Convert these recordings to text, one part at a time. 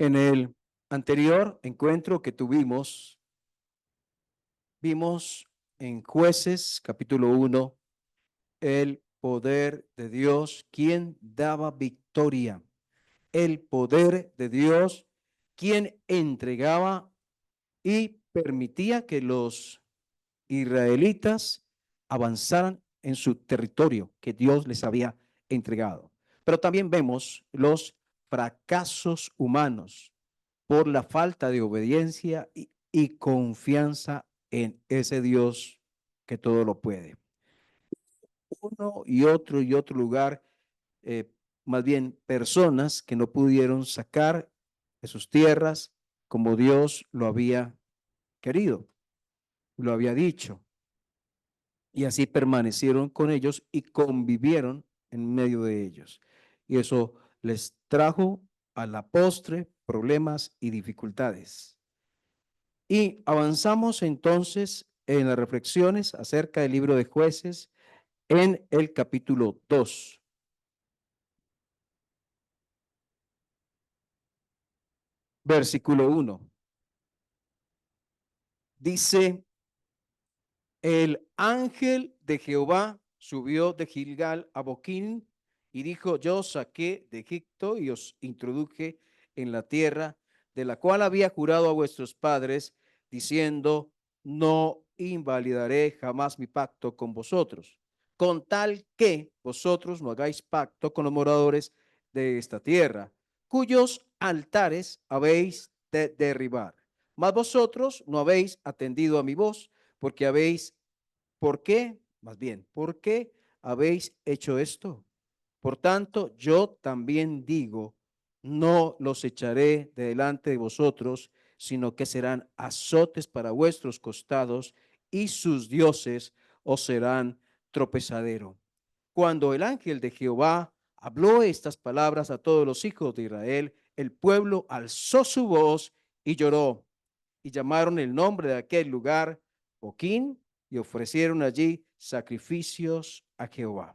En el anterior encuentro que tuvimos, vimos en Jueces capítulo 1 el poder de Dios, quien daba victoria, el poder de Dios, quien entregaba y permitía que los israelitas avanzaran en su territorio que Dios les había entregado. Pero también vemos los fracasos humanos por la falta de obediencia y confianza en ese Dios que todo lo puede. Uno y otro lugar, eh, más bien personas que no pudieron sacar de sus tierras como Dios lo había querido, lo había dicho. Y así permanecieron con ellos y convivieron en medio de ellos. Y eso les trajo a la postre problemas y dificultades. Y avanzamos entonces en las reflexiones acerca del libro de Jueces en el capítulo 2, versículo 1. Dice, el ángel de Jehová subió de Gilgal a Boquín y dijo, yo os saqué de Egipto y os introduje en la tierra de la cual había jurado a vuestros padres, diciendo, no invalidaré jamás mi pacto con vosotros, con tal que vosotros no hagáis pacto con los moradores de esta tierra, cuyos altares habéis de derribar. Mas vosotros no habéis atendido a mi voz, porque habéis, ¿por qué? Más bien, ¿por qué habéis hecho esto? Por tanto, yo también digo, no los echaré de delante de vosotros, sino que serán azotes para vuestros costados y sus dioses os serán tropezadero. Cuando el ángel de Jehová habló estas palabras a todos los hijos de Israel, el pueblo alzó su voz y lloró, y llamaron el nombre de aquel lugar Boquín, y ofrecieron allí sacrificios a Jehová.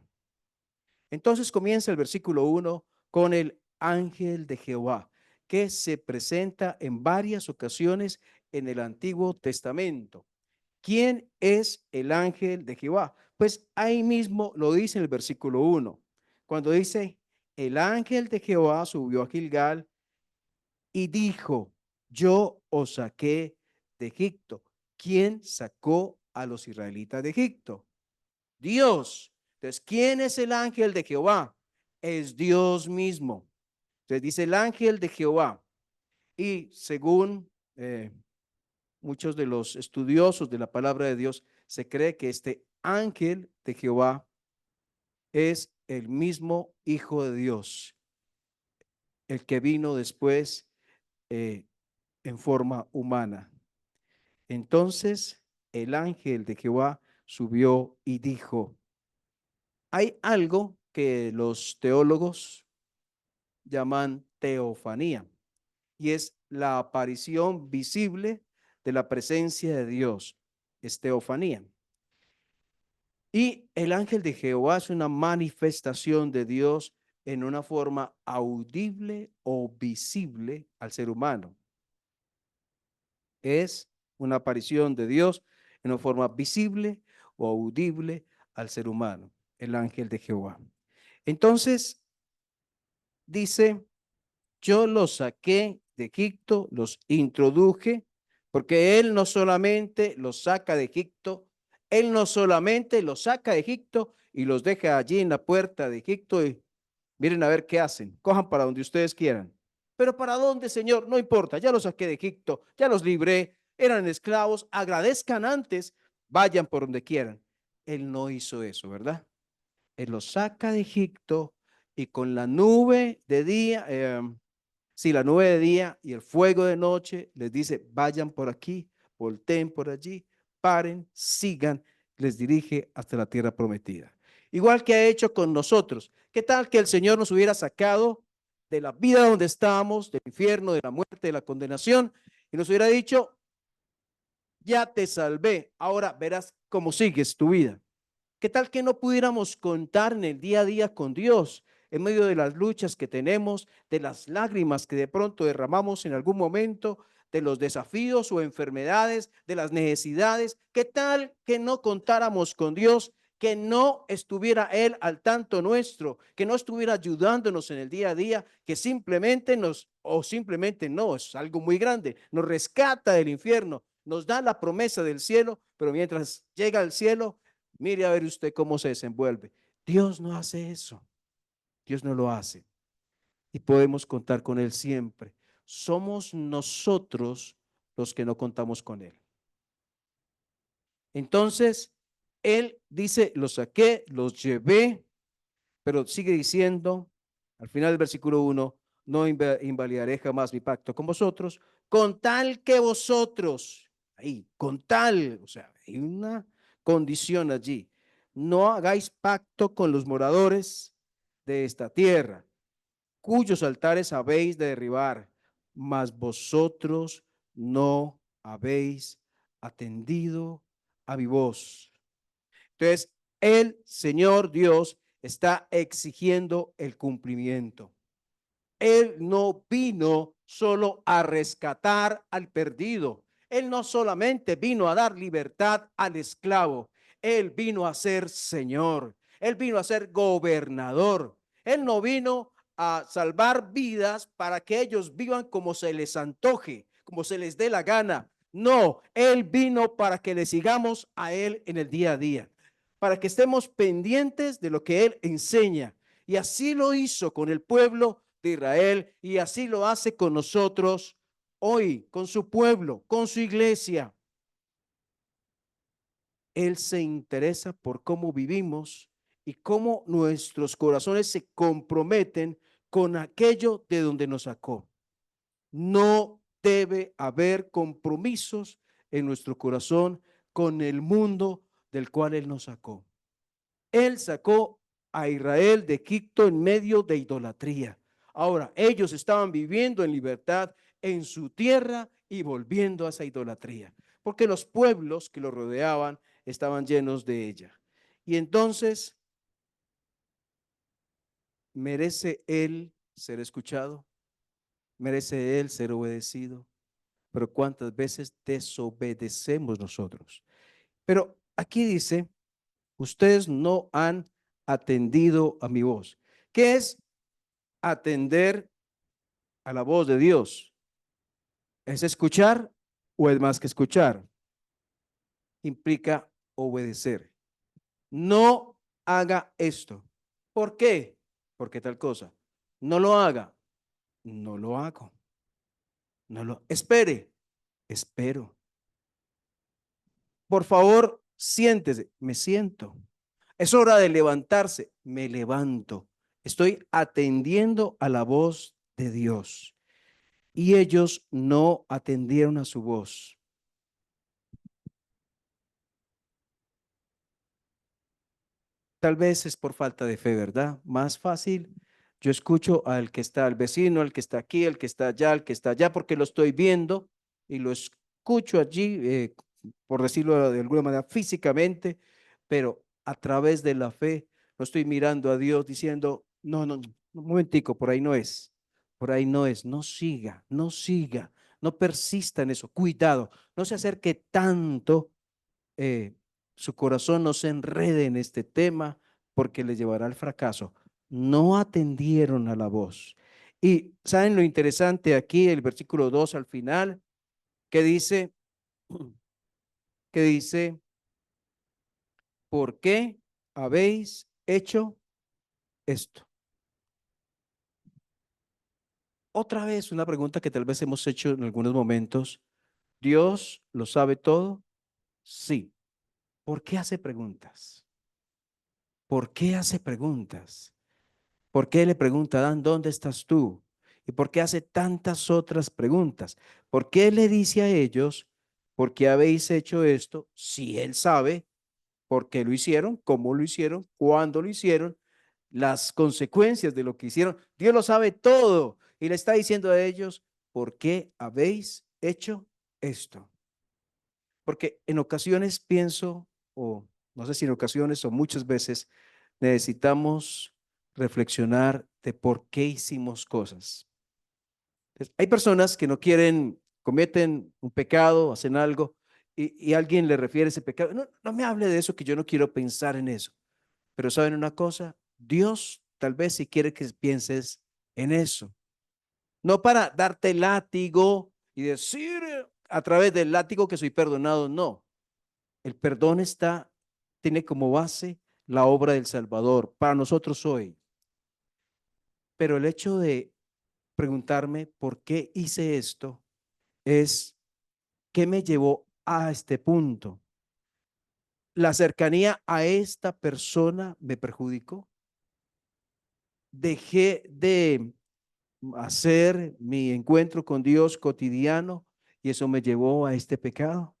Entonces comienza el versículo 1 con el ángel de Jehová, que se presenta en varias ocasiones en el Antiguo Testamento. ¿Quién es el ángel de Jehová? Pues ahí mismo lo dice en el versículo 1, cuando dice, el ángel de Jehová subió a Gilgal y dijo, yo os saqué de Egipto. ¿Quién sacó a los israelitas de Egipto? Dios. Entonces, ¿quién es el ángel de Jehová? Es Dios mismo. Entonces dice el ángel de Jehová. Y según muchos de los estudiosos de la palabra de Dios, se cree que este ángel de Jehová es el mismo Hijo de Dios, el que vino después eh, en forma humana. Entonces el ángel de Jehová subió y dijo, hay algo que los teólogos llaman teofanía, y es la aparición visible de la presencia de Dios, es teofanía. Y el ángel de Jehová es una manifestación de Dios en una forma audible o visible al ser humano. Es una aparición de Dios en una forma visible o audible al ser humano, el ángel de Jehová. Entonces, dice, yo los saqué de Egipto, los introduje, porque Él no solamente los saca de Egipto, Él no solamente los saca de Egipto y los deja allí en la puerta de Egipto y miren a ver qué hacen, cojan para donde ustedes quieran. Pero ¿para dónde, Señor? No importa, ya los saqué de Egipto, ya los libré, eran esclavos, agradezcan antes, vayan por donde quieran. Él no hizo eso, ¿verdad? Él los saca de Egipto y con la nube de día, si la nube de día y el fuego de noche les dice, vayan por aquí, volteen por allí, paren, sigan, les dirige hasta la tierra prometida. Igual que ha hecho con nosotros. ¿Qué tal que el Señor nos hubiera sacado de la vida donde estábamos, del infierno, de la muerte, de la condenación, y nos hubiera dicho, ya te salvé, ahora verás cómo sigues tu vida? ¿Qué tal que no pudiéramos contar en el día a día con Dios? en medio de las luchas que tenemos, de las lágrimas que de pronto derramamos en algún momento, de los desafíos o enfermedades, de las necesidades. ¿Qué tal que no contáramos con Dios? Que no estuviera Él al tanto nuestro, que no estuviera ayudándonos en el día a día, que simplemente o simplemente no, es algo muy grande, nos rescata del infierno, nos da la promesa del cielo, pero mientras llega al cielo, mire a ver usted cómo se desenvuelve. Dios no hace eso, Dios no lo hace y podemos contar con Él siempre. Somos nosotros los que no contamos con Él. Entonces, Él dice, los saqué, los llevé, pero sigue diciendo, al final del versículo 1, no invalidaré jamás mi pacto con vosotros, con tal que vosotros, ahí, con tal, o sea, hay una condición allí, no hagáis pacto con los moradores de esta tierra, cuyos altares habéis de derribar, mas vosotros no habéis atendido a mi voz. Entonces, el Señor Dios está exigiendo el cumplimiento. Él no vino solo a rescatar al perdido. Él no solamente vino a dar libertad al esclavo. Él vino a ser Señor. Él vino a ser gobernador. Él no vino a salvar vidas para que ellos vivan como se les antoje, como se les dé la gana. No, Él vino para que le sigamos a Él en el día a día, para que estemos pendientes de lo que Él enseña. Y así lo hizo con el pueblo de Israel y así lo hace con nosotros hoy, con su pueblo, con su iglesia. Él se interesa por cómo vivimos y cómo nuestros corazones se comprometen con aquello de donde nos sacó. No debe haber compromisos en nuestro corazón con el mundo del cual Él nos sacó. Él sacó a Israel de Egipto en medio de idolatría. Ahora, ellos estaban viviendo en libertad en su tierra y volviendo a esa idolatría, porque los pueblos que lo rodeaban estaban llenos de ella. Y entonces, ¿merece él ser escuchado? ¿Merece él ser obedecido? Pero ¿cuántas veces desobedecemos nosotros? Pero aquí dice, ustedes no han atendido a mi voz. ¿Qué es atender a la voz de Dios? ¿Es escuchar o es más que escuchar? Implica obedecer. No haga esto. ¿Por qué? Porque tal cosa. No lo haga. No lo hago. No lo espere. Espero. Por favor, siéntese. Me siento. Es hora de levantarse. Me levanto. Estoy atendiendo a la voz de Dios. Y ellos no atendieron a su voz. Tal vez es por falta de fe, ¿verdad? Más fácil. Yo escucho al que está, al vecino, al que está aquí, al que está allá, al que está allá, porque lo estoy viendo y lo escucho allí, por decirlo de alguna manera, físicamente, pero a través de la fe lo estoy mirando a Dios diciendo, no, no, un momentico, por ahí no es, por ahí no es, no siga, no siga, no persista en eso, cuidado, no se acerque tanto, su corazón no se enrede en este tema porque le llevará al fracaso. No atendieron a la voz. Y ¿saben lo interesante aquí, el versículo 2 al final, que dice, que dice, ¿por qué habéis hecho esto? Otra vez una pregunta que tal vez hemos hecho en algunos momentos. ¿Dios lo sabe todo? Sí. ¿Por qué hace preguntas? ¿Por qué hace preguntas? ¿Por qué le pregunta a Adán, ¿dónde estás tú? ¿Y por qué hace tantas otras preguntas? ¿Por qué le dice a ellos, por qué habéis hecho esto? Si él sabe por qué lo hicieron, cómo lo hicieron, cuándo lo hicieron, las consecuencias de lo que hicieron. Dios lo sabe todo y le está diciendo a ellos, ¿por qué habéis hecho esto? Porque en ocasiones pienso, o no sé si en ocasiones o muchas veces, necesitamos reflexionar de por qué hicimos cosas. Entonces, hay personas que no quieren, cometen un pecado, hacen algo y alguien le refiere ese pecado. No, no me hable de eso, que yo no quiero pensar en eso. Pero ¿saben una cosa? Dios tal vez si quiere que pienses en eso. No para darte látigo y decir a través del látigo que soy perdonado, no. El perdón tiene como base la obra del Salvador para nosotros hoy. Pero el hecho de preguntarme por qué hice esto es qué me llevó a este punto. La cercanía a esta persona me perjudicó. Dejé de hacer mi encuentro con Dios cotidiano y eso me llevó a este pecado.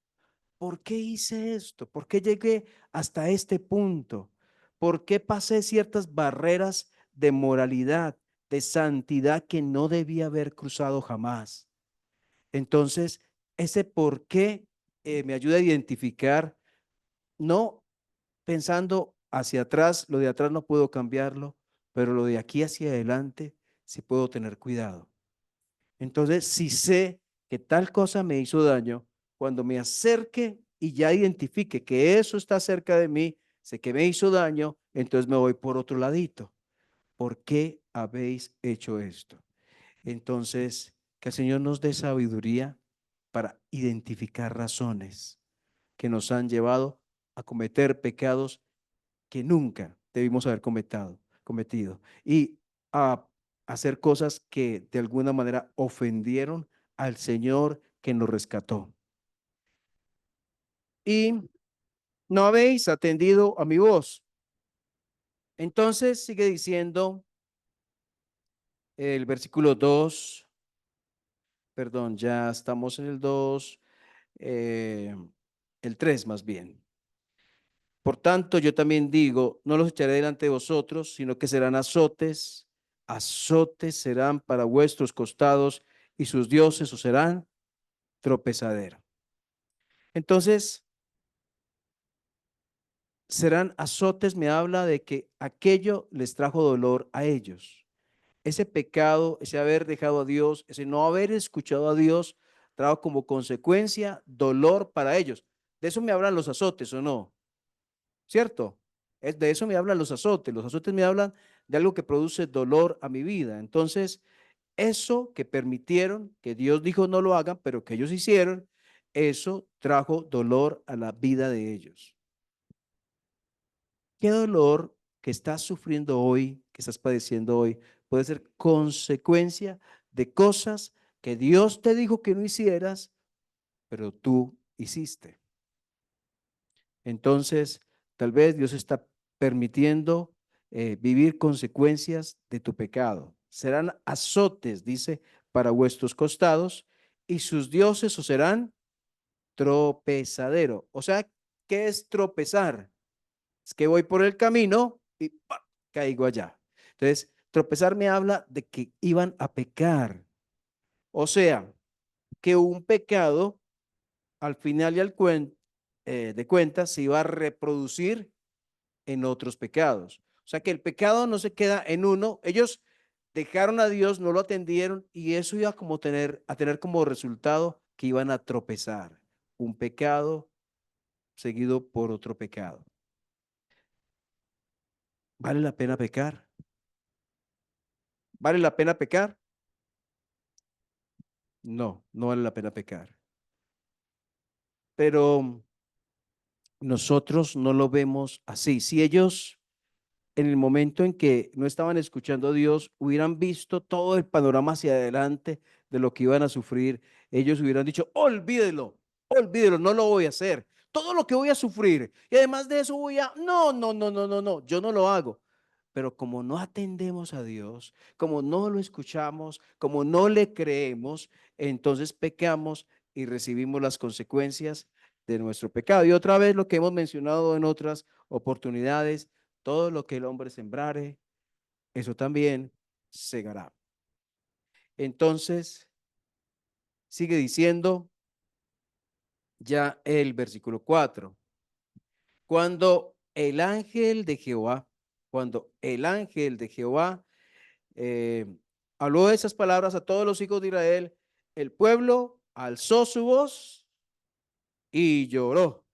¿Por qué hice esto? ¿Por qué llegué hasta este punto? ¿Por qué pasé ciertas barreras de moralidad, de santidad que no debía haber cruzado jamás? Entonces, ese por qué me ayuda a identificar, no pensando hacia atrás, lo de atrás no puedo cambiarlo, pero lo de aquí hacia adelante sí puedo tener cuidado. Entonces, si sé que tal cosa me hizo daño, cuando me acerque y ya identifique que eso está cerca de mí, sé que me hizo daño, entonces me voy por otro ladito. ¿Por qué habéis hecho esto? Entonces, que el Señor nos dé sabiduría para identificar razones que nos han llevado a cometer pecados que nunca debimos haber cometido y a hacer cosas que de alguna manera ofendieron al Señor que nos rescató. Y no habéis atendido a mi voz. Entonces sigue diciendo el versículo 2, perdón, ya estamos en el 2, el 3 más bien. Por tanto, yo también digo, no los echaré delante de vosotros, sino que serán azotes, azotes serán para vuestros costados y sus dioses os serán tropezadero. Entonces, serán azotes, me habla de que aquello les trajo dolor a ellos. Ese pecado, ese haber dejado a Dios, ese no haber escuchado a Dios, trajo como consecuencia dolor para ellos. De eso me hablan los azotes, ¿o no? ¿Cierto? De eso me hablan los azotes. Los azotes me hablan de algo que produce dolor a mi vida. Entonces, eso que permitieron, que Dios dijo no lo hagan, pero que ellos hicieron, eso trajo dolor a la vida de ellos. ¿Qué dolor que estás sufriendo hoy, que estás padeciendo hoy, puede ser consecuencia de cosas que Dios te dijo que no hicieras, pero tú hiciste? Entonces, tal vez Dios está permitiendo vivir consecuencias de tu pecado. Serán azotes, dice, para vuestros costados, y sus dioses os serán tropezadero. O sea, ¿qué es tropezar? Es que voy por el camino y ¡pam!, caigo allá. Entonces, tropezar me habla de que iban a pecar. O sea, que un pecado al final y de cuentas se iba a reproducir en otros pecados. O sea que el pecado no se queda en uno. Ellos dejaron a Dios, no lo atendieron y eso iba a tener como resultado que iban a tropezar. Un pecado seguido por otro pecado. ¿Vale la pena pecar? ¿Vale la pena pecar? No, no vale la pena pecar. Pero nosotros no lo vemos así. Si ellos en el momento en que no estaban escuchando a Dios, hubieran visto todo el panorama hacia adelante de lo que iban a sufrir, ellos hubieran dicho, olvídelo, olvídelo, no lo voy a hacer. Todo lo que voy a sufrir. Y además de eso no, no, no, no, no, no, yo no lo hago. Pero como no atendemos a Dios, como no lo escuchamos, como no le creemos, entonces pecamos y recibimos las consecuencias de nuestro pecado. Y otra vez lo que hemos mencionado en otras oportunidades, todo lo que el hombre sembrare, eso también segará. Entonces, sigue diciendo ya el versículo 4. Cuando el ángel de Jehová, cuando el ángel de Jehová eh, habló esas palabras a todos los hijos de Israel, el pueblo alzó su voz y lloró.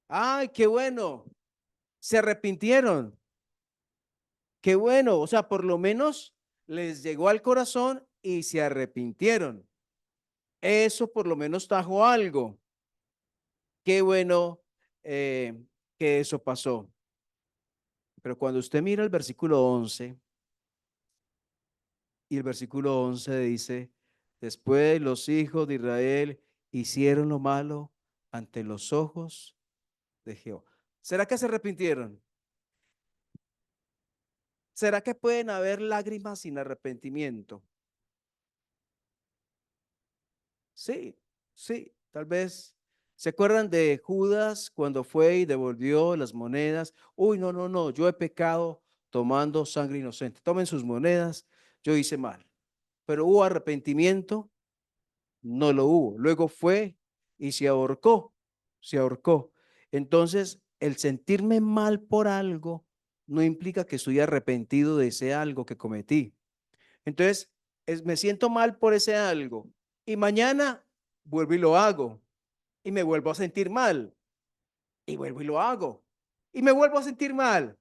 ¡Ay, qué bueno! Se arrepintieron. Qué bueno. O sea, por lo menos les llegó al corazón y se arrepintieron. Eso por lo menos trajo algo. Qué bueno que eso pasó. Pero cuando usted mira el versículo 11, y el versículo 11 dice, después los hijos de Israel hicieron lo malo ante los ojos de Jehová. ¿Será que se arrepintieron? ¿Será que pueden haber lágrimas sin arrepentimiento? Sí, sí, tal vez. ¿Se acuerdan de Judas cuando fue y devolvió las monedas? Uy, no, no, no, yo he pecado tomando sangre inocente. Tomen sus monedas, yo hice mal. Pero hubo arrepentimiento, no lo hubo. Luego fue y se ahorcó, se ahorcó. Entonces, el sentirme mal por algo no implica que estoy arrepentido de ese algo que cometí. Entonces, me siento mal por ese algo y mañana vuelvo y lo hago y me vuelvo a sentir mal y vuelvo y lo hago y me vuelvo a sentir mal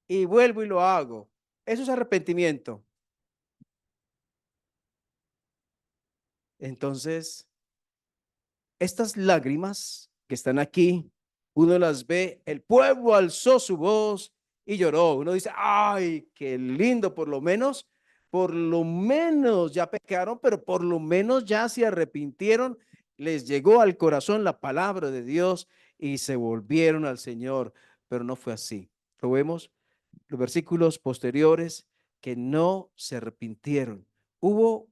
y vuelvo y lo hago. Eso es arrepentimiento. Entonces, estas lágrimas que están aquí, uno las ve, el pueblo alzó su voz y lloró. Uno dice, ay, qué lindo, por lo menos ya pecaron, pero por lo menos ya se arrepintieron, les llegó al corazón la palabra de Dios y se volvieron al Señor, pero no fue así. Lo vemos, los versículos posteriores, que no se arrepintieron. Hubo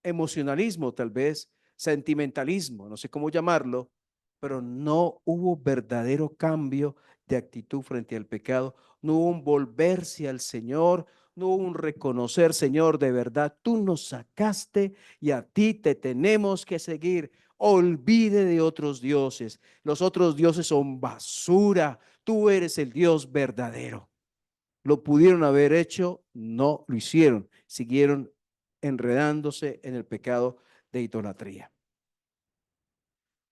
emocionalismo, tal vez, sentimentalismo, no sé cómo llamarlo, pero no hubo verdadero cambio de actitud frente al pecado, no hubo un volverse al Señor, no hubo un reconocer, Señor, de verdad, tú nos sacaste y a ti te tenemos que seguir. Olvide de otros dioses, los otros dioses son basura, tú eres el Dios verdadero. Lo pudieron haber hecho, no lo hicieron, siguieron enredándose en el pecado de idolatría.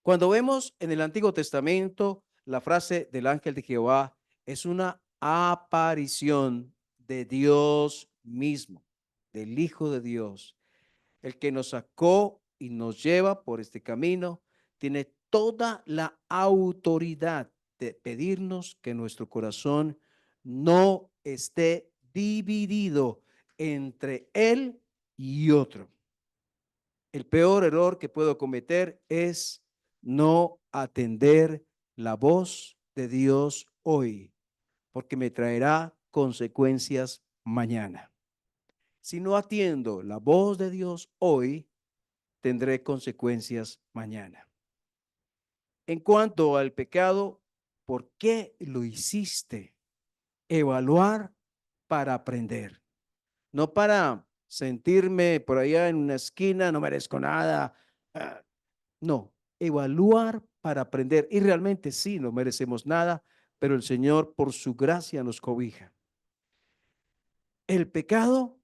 Cuando vemos en el Antiguo Testamento la frase del ángel de Jehová, es una aparición de Dios mismo, del Hijo de Dios, el que nos sacó y nos lleva por este camino, tiene toda la autoridad de pedirnos que nuestro corazón no esté dividido entre él y otro. El peor error que puedo cometer es no atender la voz de Dios hoy, porque me traerá consecuencias mañana. Si no atiendo la voz de Dios hoy, tendré consecuencias mañana. En cuanto al pecado, ¿por qué lo hiciste? Evaluar para aprender, no para sentirme por allá en una esquina, no merezco nada. No, evaluar para aprender. Y realmente sí, no merecemos nada, pero el Señor por su gracia nos cobija. El pecado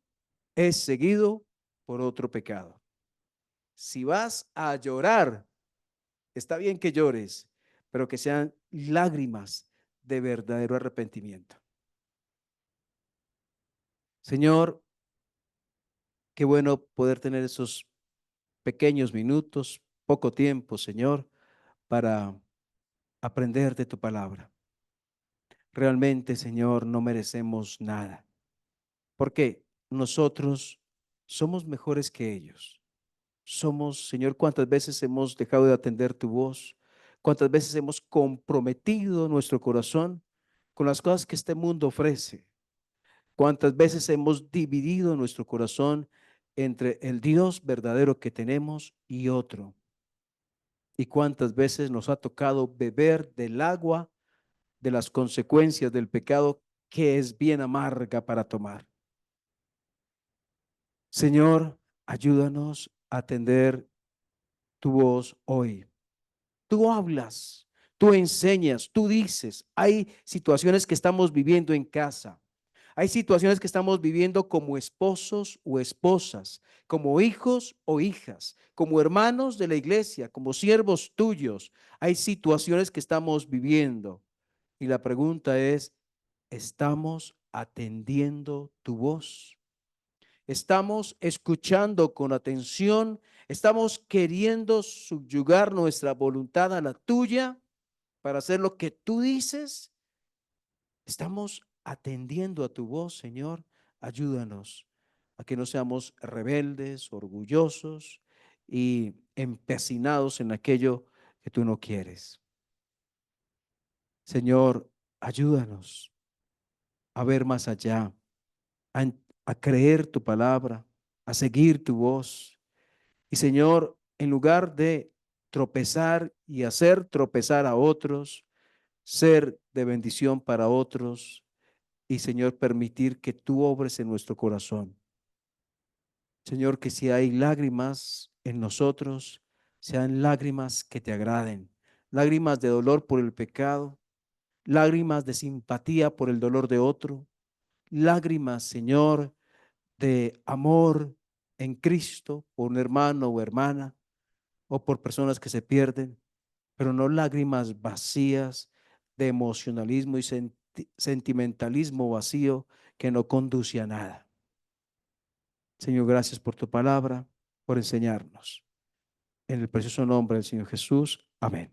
es seguido por otro pecado. Si vas a llorar, está bien que llores, pero que sean lágrimas de verdadero arrepentimiento. Señor, qué bueno poder tener esos pequeños minutos, poco tiempo, Señor, para aprender de tu palabra. Realmente, Señor, no merecemos nada, porque nosotros somos mejores que ellos. Somos, Señor, cuántas veces hemos dejado de atender tu voz, cuántas veces hemos comprometido nuestro corazón con las cosas que este mundo ofrece, cuántas veces hemos dividido nuestro corazón entre el Dios verdadero que tenemos y otro, y cuántas veces nos ha tocado beber del agua de las consecuencias del pecado que es bien amarga para tomar. Señor, ayúdanos a atender tu voz hoy. Tú hablas, Tú enseñas, tú dices. Hay situaciones que estamos viviendo en casa. Hay situaciones que estamos viviendo como esposos o esposas, como hijos o hijas, como hermanos de la iglesia, como siervos tuyos. Hay situaciones que estamos viviendo. Y la pregunta es, ¿estamos atendiendo tu voz? ¿Estamos escuchando con atención? ¿Estamos queriendo subyugar nuestra voluntad a la tuya para hacer lo que tú dices? ¿Estamos atendiendo a tu voz, Señor? Ayúdanos a que no seamos rebeldes, orgullosos y empecinados en aquello que tú no quieres. Señor, ayúdanos a ver más allá, a, a creer tu palabra, a seguir tu voz. Y Señor, en lugar de tropezar y hacer tropezar a otros, ser de bendición para otros, y Señor, permitir que tú obres en nuestro corazón. Señor, que si hay lágrimas en nosotros, sean lágrimas que te agraden, lágrimas de dolor por el pecado, lágrimas de simpatía por el dolor de otro, lágrimas, Señor, de amor en Cristo por un hermano o hermana o por personas que se pierden, pero no lágrimas vacías de emocionalismo y sentimentalismo vacío que no conduce a nada. Señor, gracias por tu palabra, por enseñarnos. En el precioso nombre del Señor Jesús. Amén.